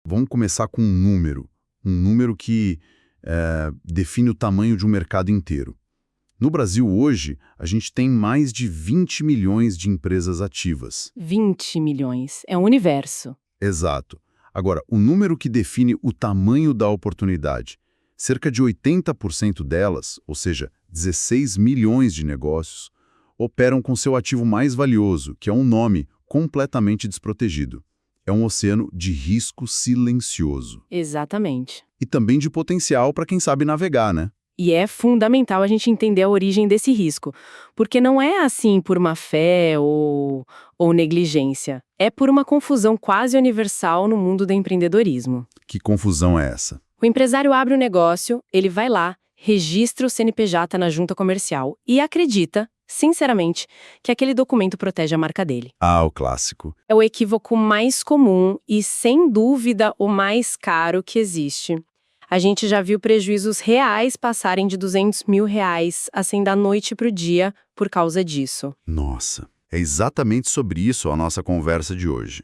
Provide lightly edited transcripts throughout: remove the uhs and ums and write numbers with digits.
Vamos começar com um número que define o tamanho de um mercado inteiro. No Brasil, hoje, a gente tem mais de 20 milhões de empresas ativas. 20 milhões. É um universo. Exato. Agora, o número que define o tamanho da oportunidade. Cerca de 80% delas, ou seja, 16 milhões de negócios, operam com seu ativo mais valioso, que é um nome completamente desprotegido. É um oceano de risco silencioso. Exatamente. E também de potencial para quem sabe navegar, né? E é fundamental a gente entender a origem desse risco, porque não é assim por má fé ou negligência. É por uma confusão quase universal no mundo do empreendedorismo. Que confusão é essa? O empresário abre o negócio, ele vai lá, registra o CNPJ na junta comercial e acredita, sinceramente, que aquele documento protege a marca dele. Ah, o clássico. É o equívoco mais comum e, sem dúvida, o mais caro que existe. A gente já viu prejuízos reais passarem de R$200 mil, assim, da noite para o dia, por causa disso. Nossa, é exatamente sobre isso a nossa conversa de hoje.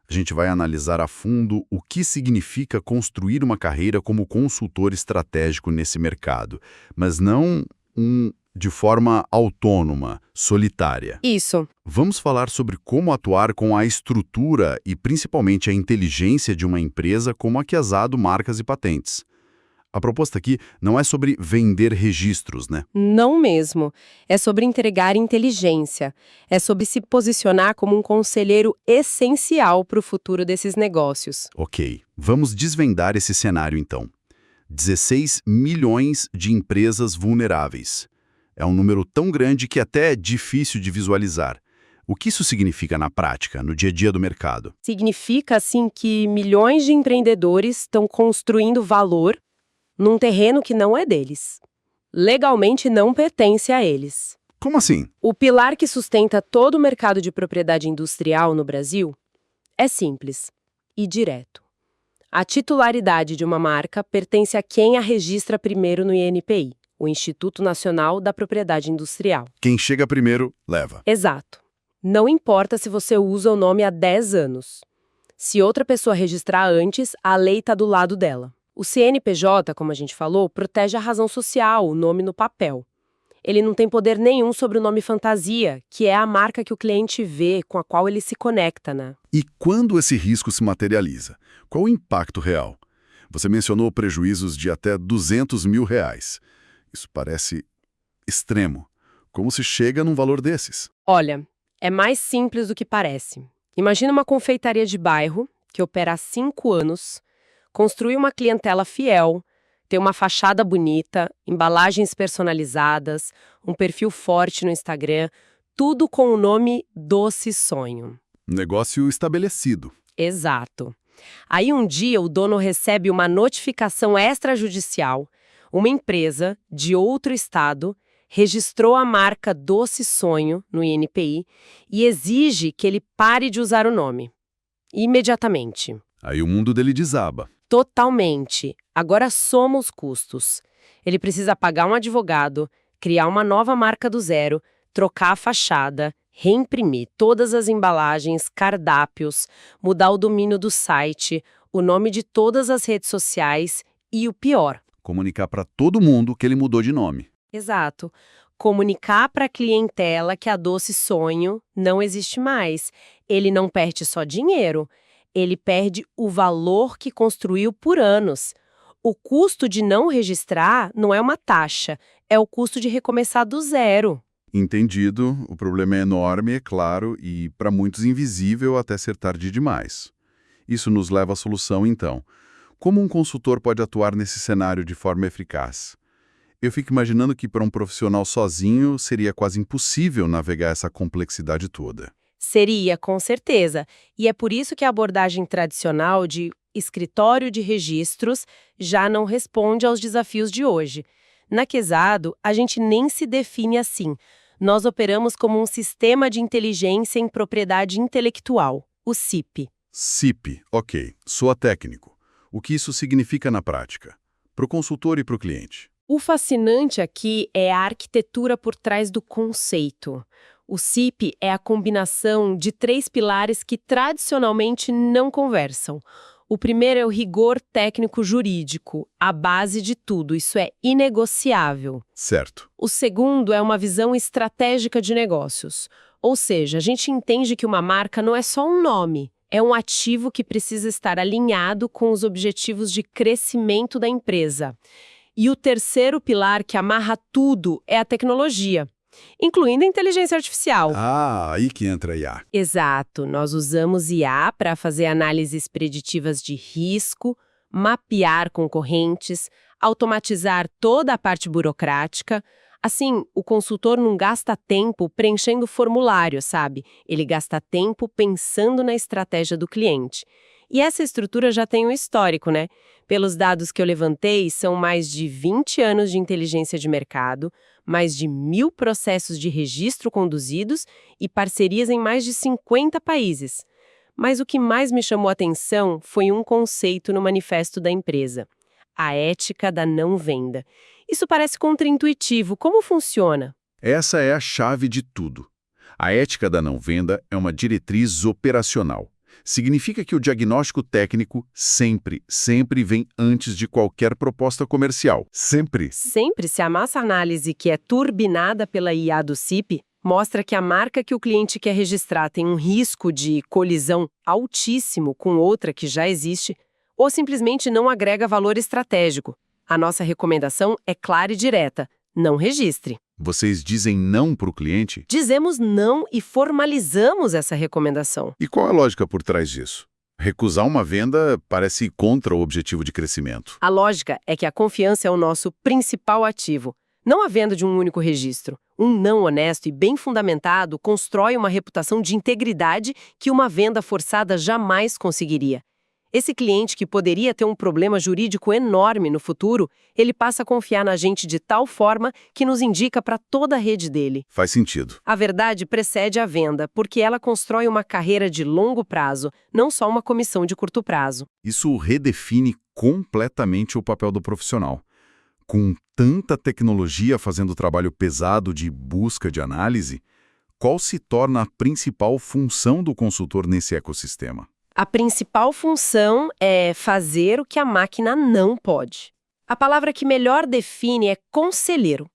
A gente vai analisar a fundo o que significa construir uma carreira como consultor estratégico nesse mercado, mas não de forma autônoma, solitária. Isso. Vamos falar sobre como atuar com a estrutura e principalmente a inteligência de uma empresa como a Chiasato Marcas e Patentes. A proposta aqui não é sobre vender registros, né? Não mesmo. É sobre entregar inteligência. É sobre se posicionar como um conselheiro essencial para o futuro desses negócios. Ok, vamos desvendar esse cenário então. 16 milhões de empresas vulneráveis. É um número tão grande que até é difícil de visualizar. O que isso significa na prática, no dia a dia do mercado? Significa, assim, que milhões de empreendedores estão construindo valor num terreno que não é deles. Legalmente não pertence a eles. Como assim? O pilar que sustenta todo o mercado de propriedade industrial no Brasil é simples e direto. A titularidade de uma marca pertence a quem a registra primeiro no INPI, o Instituto Nacional da Propriedade Industrial. Quem chega primeiro, leva. Exato. Não importa se você usa o nome há 10 anos. Se outra pessoa registrar antes, a lei está do lado dela. O CNPJ, como a gente falou, protege a razão social, o nome no papel. Ele não tem poder nenhum sobre o nome fantasia, que é a marca que o cliente vê, com a qual ele se conecta, né? E quando esse risco se materializa? Qual o impacto real? Você mencionou prejuízos de até R$200 mil. Isso parece extremo. Como se chega num valor desses? Olha, é mais simples do que parece. Imagina uma confeitaria de bairro, que opera há 5 anos, construir uma clientela fiel, ter uma fachada bonita, embalagens personalizadas, um perfil forte no Instagram, tudo com o nome Doce Sonho. Negócio estabelecido. Exato. Aí um dia o dono recebe uma notificação extrajudicial. Uma empresa de outro estado registrou a marca Doce Sonho no INPI e exige que ele pare de usar o nome. Imediatamente. Aí o mundo dele desaba. Totalmente. Agora soma os custos. Ele precisa pagar um advogado, criar uma nova marca do zero, trocar a fachada, reimprimir todas as embalagens, cardápios, mudar o domínio do site, o nome de todas as redes sociais e o pior. Comunicar para todo mundo que ele mudou de nome. Exato. Comunicar para a clientela que a Doce Sonho não existe mais. Ele não perde só dinheiro. Ele perde o valor que construiu por anos. O custo de não registrar não é uma taxa, é o custo de recomeçar do zero. Entendido, o problema é enorme, é claro, e para muitos invisível até ser tarde demais. Isso nos leva à solução, então. Como um consultor pode atuar nesse cenário de forma eficaz? Eu fico imaginando que para um profissional sozinho seria quase impossível navegar essa complexidade toda. Seria, com certeza. E é por isso que a abordagem tradicional de escritório de registros já não responde aos desafios de hoje. Na Chiasato, a gente nem se define assim. Nós operamos como um sistema de inteligência em propriedade intelectual, o CIP. CIP, ok. Soa técnico. O que isso significa na prática? Para o consultor e para o cliente. O fascinante aqui é a arquitetura por trás do conceito. O CIP é a combinação de 3 pilares que tradicionalmente não conversam: O primeiro é o rigor técnico-jurídico, a base de tudo, isso é inegociável. Certo. O segundo é uma visão estratégica de negócios. Ou seja, a gente entende que uma marca não é só um nome, é um ativo que precisa estar alinhado com os objetivos de crescimento da empresa. E o terceiro pilar que amarra tudo é a tecnologia, incluindo a inteligência artificial. Ah, aí que entra a IA. Exato, nós usamos IA para fazer análises preditivas de risco, mapear concorrentes, automatizar toda a parte burocrática. Assim, o consultor não gasta tempo preenchendo formulário, sabe? Ele gasta tempo pensando na estratégia do cliente. E essa estrutura já tem um histórico, né? Pelos dados que eu levantei, são mais de 20 anos de inteligência de mercado, mais de 1.000 processos de registro conduzidos e parcerias em mais de 50 países. Mas o que mais me chamou a atenção foi um conceito no manifesto da empresa: a ética da não venda. Isso parece contraintuitivo. Como funciona? Essa é a chave de tudo. A ética da não-venda é uma diretriz operacional. Significa que o diagnóstico técnico sempre vem antes de qualquer proposta comercial. Sempre. Sempre, se a massa análise que é turbinada pela IA do CIP mostra que a marca que o cliente quer registrar tem um risco de colisão altíssimo com outra que já existe, ou simplesmente não agrega valor estratégico, a nossa recomendação é clara e direta: não registre. Vocês dizem não para o cliente? Dizemos não e formalizamos essa recomendação. E qual é a lógica por trás disso? Recusar uma venda parece contra o objetivo de crescimento. A lógica é que a confiança é o nosso principal ativo, não a venda de um único registro. Um não honesto e bem fundamentado constrói uma reputação de integridade que uma venda forçada jamais conseguiria. Esse cliente que poderia ter um problema jurídico enorme no futuro, ele passa a confiar na gente de tal forma que nos indica para toda a rede dele. Faz sentido. A verdade precede a venda, porque ela constrói uma carreira de longo prazo, não só uma comissão de curto prazo. Isso redefine completamente o papel do profissional. Com tanta tecnologia fazendo o trabalho pesado de busca de análise, qual se torna a principal função do consultor nesse ecossistema? A principal função é fazer o que a máquina não pode. A palavra que melhor define é conselheiro.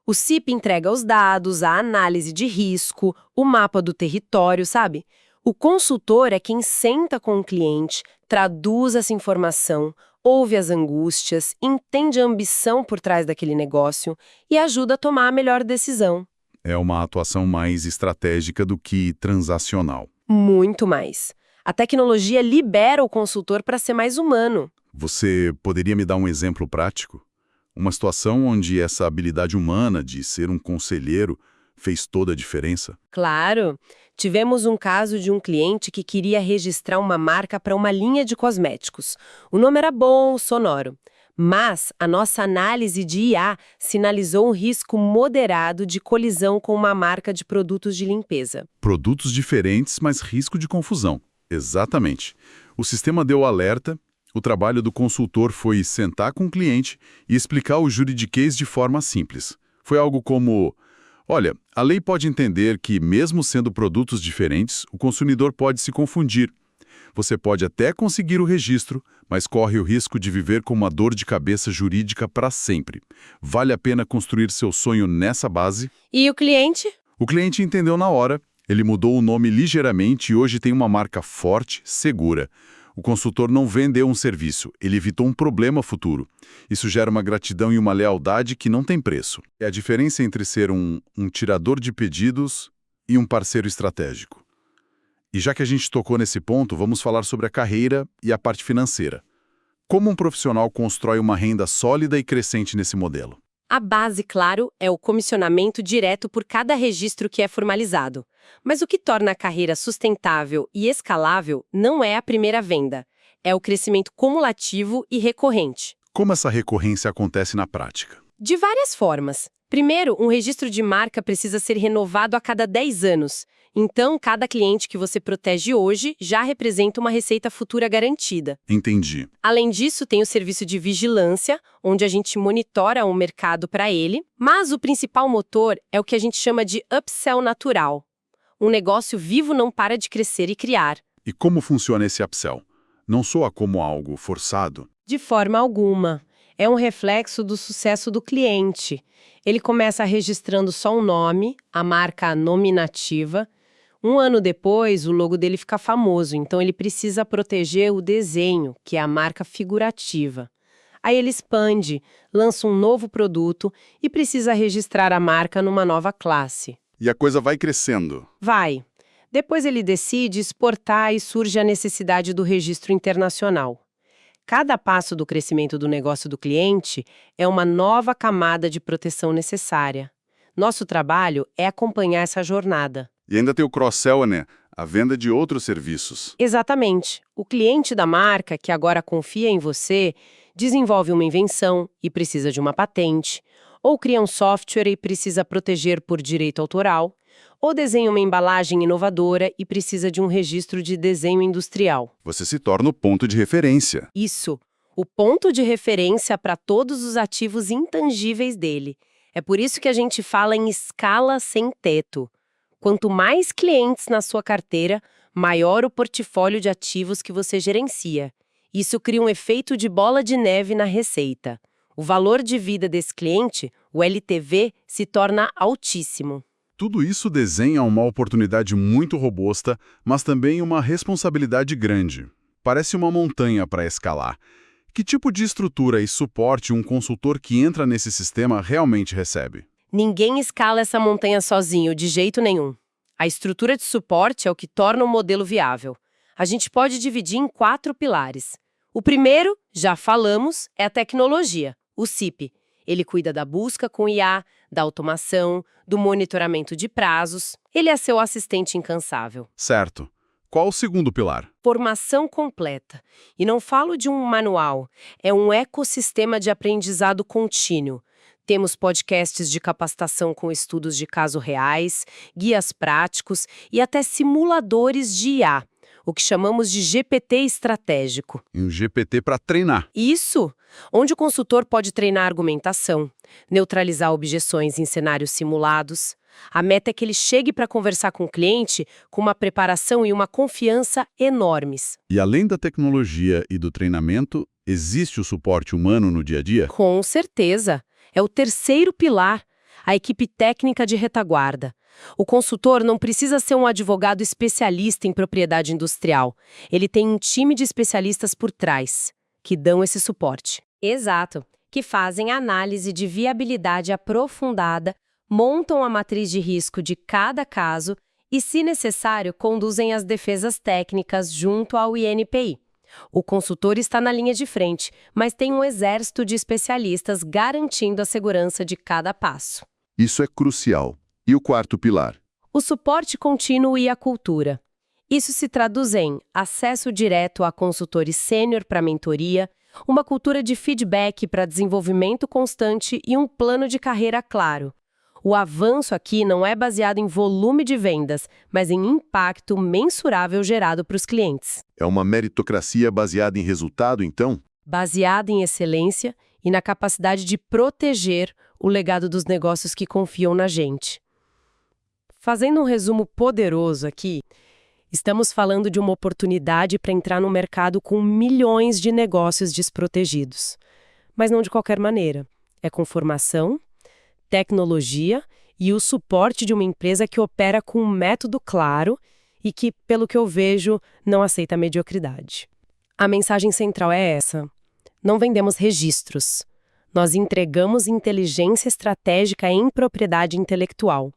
O CIP entrega os dados, a análise de risco, o mapa do território, sabe? O consultor é quem senta com o cliente, traduz essa informação, ouve as angústias, entende a ambição por trás daquele negócio e ajuda a tomar a melhor decisão. É uma atuação mais estratégica do que transacional. Muito mais. A tecnologia libera o consultor para ser mais humano. Você poderia me dar um exemplo prático? Uma situação onde essa habilidade humana de ser um conselheiro fez toda a diferença? Claro! Tivemos um caso de um cliente que queria registrar uma marca para uma linha de cosméticos. O nome era bom, sonoro. Mas a nossa análise de IA sinalizou um risco moderado de colisão com uma marca de produtos de limpeza. Produtos diferentes, mas risco de confusão. Exatamente. O sistema deu alerta, o trabalho do consultor foi sentar com o cliente e explicar o juridiquês de forma simples. Foi algo como: olha, a lei pode entender que, mesmo sendo produtos diferentes, o consumidor pode se confundir. Você pode até conseguir o registro, mas corre o risco de viver com uma dor de cabeça jurídica para sempre. Vale a pena construir seu sonho nessa base? E o cliente? O cliente entendeu na hora. Ele mudou o nome ligeiramente e hoje tem uma marca forte, segura. O consultor não vendeu um serviço, ele evitou um problema futuro. Isso gera uma gratidão e uma lealdade que não tem preço. É a diferença entre ser um tirador de pedidos e um parceiro estratégico. E já que a gente tocou nesse ponto, vamos falar sobre a carreira e a parte financeira. Como um profissional constrói uma renda sólida e crescente nesse modelo? A base, claro, é o comissionamento direto por cada registro que é formalizado. Mas o que torna a carreira sustentável e escalável não é a primeira venda, é o crescimento cumulativo e recorrente. Como essa recorrência acontece na prática? De várias formas. Primeiro, um registro de marca precisa ser renovado a cada 10 anos. Então, cada cliente que você protege hoje já representa uma receita futura garantida. Entendi. Além disso, tem o serviço de vigilância, onde a gente monitora o mercado para ele. Mas o principal motor é o que a gente chama de upsell natural. Um negócio vivo não para de crescer e criar. E como funciona esse upsell? Não soa como algo forçado? De forma alguma. É um reflexo do sucesso do cliente. Ele começa registrando só um nome, a marca nominativa. Um ano depois, o logo dele fica famoso, então ele precisa proteger o desenho, que é a marca figurativa. Aí ele expande, lança um novo produto e precisa registrar a marca numa nova classe. E a coisa vai crescendo. Vai. Depois ele decide exportar e surge a necessidade do registro internacional. Cada passo do crescimento do negócio do cliente é uma nova camada de proteção necessária. Nosso trabalho é acompanhar essa jornada. E ainda tem o cross-sell, né? A venda de outros serviços. Exatamente. O cliente da marca, que agora confia em você, desenvolve uma invenção e precisa de uma patente, ou cria um software e precisa proteger por direito autoral, ou desenha uma embalagem inovadora e precisa de um registro de desenho industrial. Você se torna o ponto de referência. Isso, o ponto de referência para todos os ativos intangíveis dele. É por isso que a gente fala em escala sem teto. Quanto mais clientes na sua carteira, maior o portfólio de ativos que você gerencia. Isso cria um efeito de bola de neve na receita. O valor de vida desse cliente, o LTV, se torna altíssimo. Tudo isso desenha uma oportunidade muito robusta, mas também uma responsabilidade grande. Parece uma montanha para escalar. Que tipo de estrutura e suporte um consultor que entra nesse sistema realmente recebe? Ninguém escala essa montanha sozinho, de jeito nenhum. A estrutura de suporte é o que torna o modelo viável. A gente pode dividir em 4 pilares. O primeiro, já falamos, é a tecnologia, o CIP. Ele cuida da busca com IA, da automação, do monitoramento de prazos. Ele é seu assistente incansável. Certo. Qual o segundo pilar? Formação completa. E não falo de um manual, é um ecossistema de aprendizado contínuo. Temos podcasts de capacitação com estudos de casos reais, guias práticos e até simuladores de IA, o que chamamos de GPT estratégico. Um GPT para treinar. Isso, onde o consultor pode treinar argumentação, neutralizar objeções em cenários simulados. A meta é que ele chegue para conversar com o cliente com uma preparação e uma confiança enormes. E além da tecnologia e do treinamento, existe o suporte humano no dia a dia? Com certeza. É o terceiro pilar, a equipe técnica de retaguarda. O consultor não precisa ser um advogado especialista em propriedade industrial. Ele tem um time de especialistas por trás, que dão esse suporte. Exato, que fazem análise de viabilidade aprofundada, montam a matriz de risco de cada caso e, se necessário, conduzem as defesas técnicas junto ao INPI. O consultor está na linha de frente, mas tem um exército de especialistas garantindo a segurança de cada passo. Isso é crucial. E o quarto pilar? O suporte contínuo e a cultura. Isso se traduz em acesso direto a consultores sênior para mentoria, uma cultura de feedback para desenvolvimento constante e um plano de carreira claro. O avanço aqui não é baseado em volume de vendas, mas em impacto mensurável gerado para os clientes. É uma meritocracia baseada em resultado, então? Baseada em excelência e na capacidade de proteger o legado dos negócios que confiam na gente. Fazendo um resumo poderoso aqui, estamos falando de uma oportunidade para entrar no mercado com milhões de negócios desprotegidos. Mas não de qualquer maneira. É com formação, tecnologia e o suporte de uma empresa que opera com um método claro e que, pelo que eu vejo, não aceita mediocridade. A mensagem central é essa: não vendemos registros. Nós entregamos inteligência estratégica em propriedade intelectual.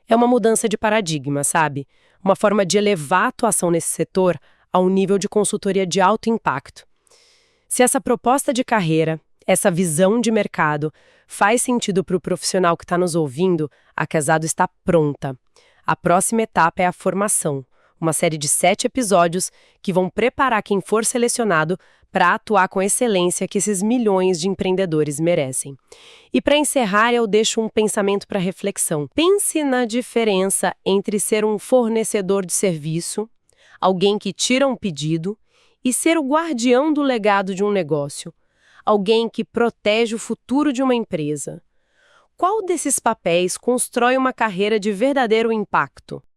É uma mudança de paradigma, sabe? Uma forma de elevar a atuação nesse setor a um nível de consultoria de alto impacto. Se essa proposta de carreira, essa visão de mercado, faz sentido para o profissional que está nos ouvindo, a Casado está pronta. A próxima etapa é a formação, uma série de 7 episódios que vão preparar quem for selecionado para atuar com a excelência que esses milhões de empreendedores merecem. E para encerrar, eu deixo um pensamento para reflexão. Pense na diferença entre ser um fornecedor de serviço, alguém que tira um pedido, e ser o guardião do legado de um negócio, alguém que protege o futuro de uma empresa. Qual desses papéis constrói uma carreira de verdadeiro impacto?